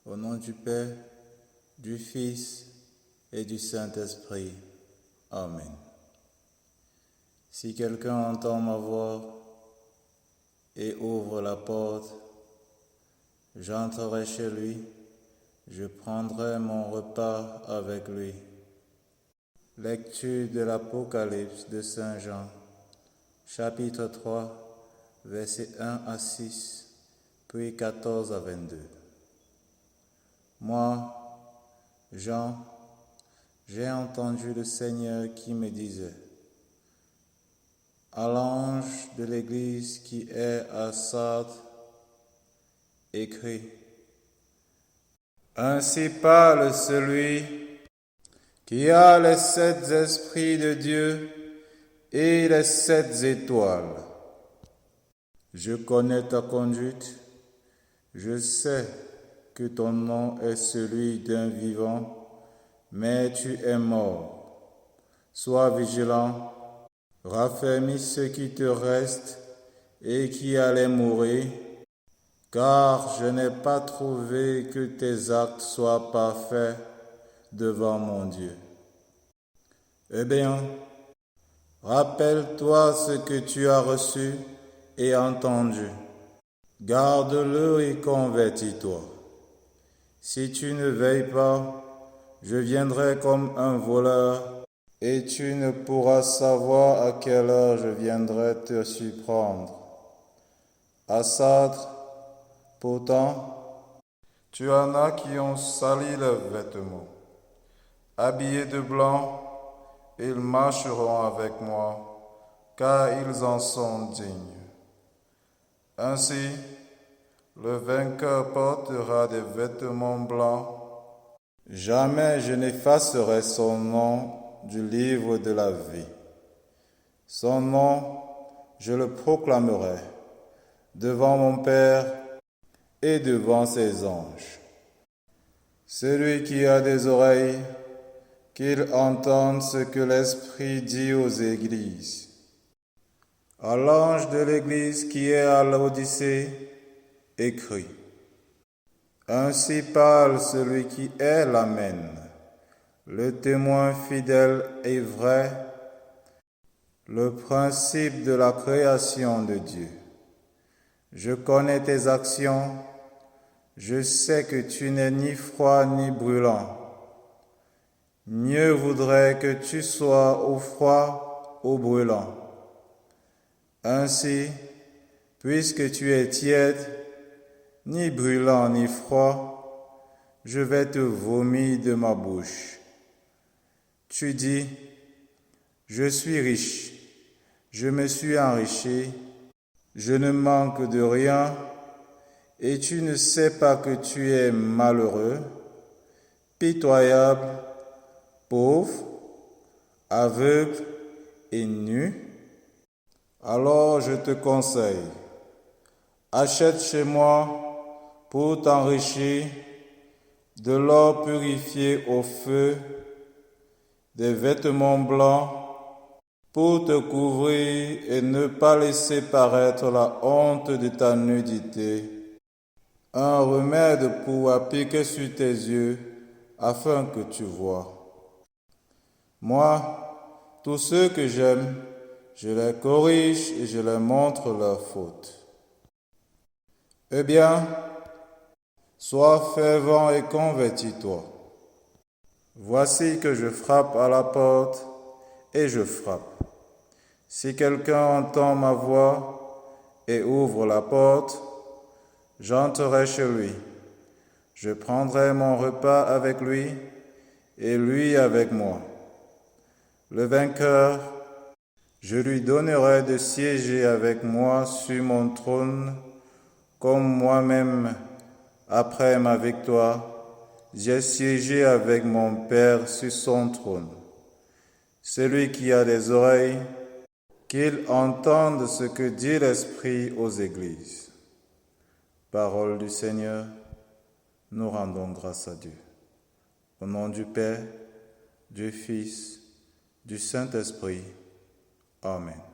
Au nom du Père, du Fils et du Saint-Esprit. Amen. Si quelqu'un entend ma voix et ouvre la porte, j'entrerai chez lui, je prendrai mon repas avec lui. Lecture de l'Apocalypse de Saint Jean, chapitre 3, versets 1 à 6, puis 14 à 22. Moi, Jean, j'ai entendu le Seigneur qui me disait: à l'ange de l'Église qui est à Sardes, écrit: ainsi parle celui qui a les 7 esprits de Dieu et les 7 étoiles. Je connais ta conduite, je sais que ton nom est celui d'un vivant, mais tu es mort. Sois vigilant, raffermis ce qui te reste et qui allait mourir, car je n'ai pas trouvé que tes actes soient parfaits devant mon Dieu. Eh bien, rappelle-toi ce que tu as reçu et entendu. Garde-le et convertis-toi. Si tu ne veilles pas, je viendrai comme un voleur, et tu ne pourras savoir à quelle heure je viendrai te surprendre. À Sardes, pourtant, tu en as qui ont sali leurs vêtements. Habillés de blanc, ils marcheront avec moi, car ils en sont dignes. Ainsi, le vainqueur portera des vêtements blancs. Jamais je n'effacerai son nom du livre de la vie. Son nom, je le proclamerai devant mon Père et devant ses anges. Celui qui a des oreilles, qu'il entende ce que l'Esprit dit aux églises. À l'ange de l'Église qui est à Laodicée, écrit: ainsi parle celui qui est l'Amen, le témoin fidèle et vrai, le principe de la création de Dieu. Je connais tes actions, je sais que tu n'es ni froid ni brûlant. Mieux vaudrait que tu sois ou froid ou brûlant. Ainsi, puisque tu es tiède, ni brûlant ni froid, je vais te vomir de ma bouche. Tu dis: je suis riche, je me suis enrichi, je ne manque de rien, et tu ne sais pas que tu es malheureux, pitoyable, pauvre, aveugle et nu. Alors je te conseille, achète chez moi, pour t'enrichir, de l'or purifié au feu, des vêtements blancs, pour te couvrir et ne pas laisser paraître la honte de ta nudité, un remède pour appliquer sur tes yeux, afin que tu vois. Moi, tous ceux que j'aime, je les corrige et je les montre leurs fautes. Eh bien, sois fervent et convertis-toi. Voici que je frappe à la porte et je frappe. Si quelqu'un entend ma voix et ouvre la porte, j'entrerai chez lui. Je prendrai mon repas avec lui et lui avec moi. Le vainqueur, je lui donnerai de siéger avec moi sur mon trône, comme moi-même, après ma victoire, j'ai siégé avec mon Père sur son trône. Celui qui a des oreilles, qu'il entende ce que dit l'Esprit aux églises. Parole du Seigneur, nous rendons grâce à Dieu. Au nom du Père, du Fils, du Saint-Esprit. Amen.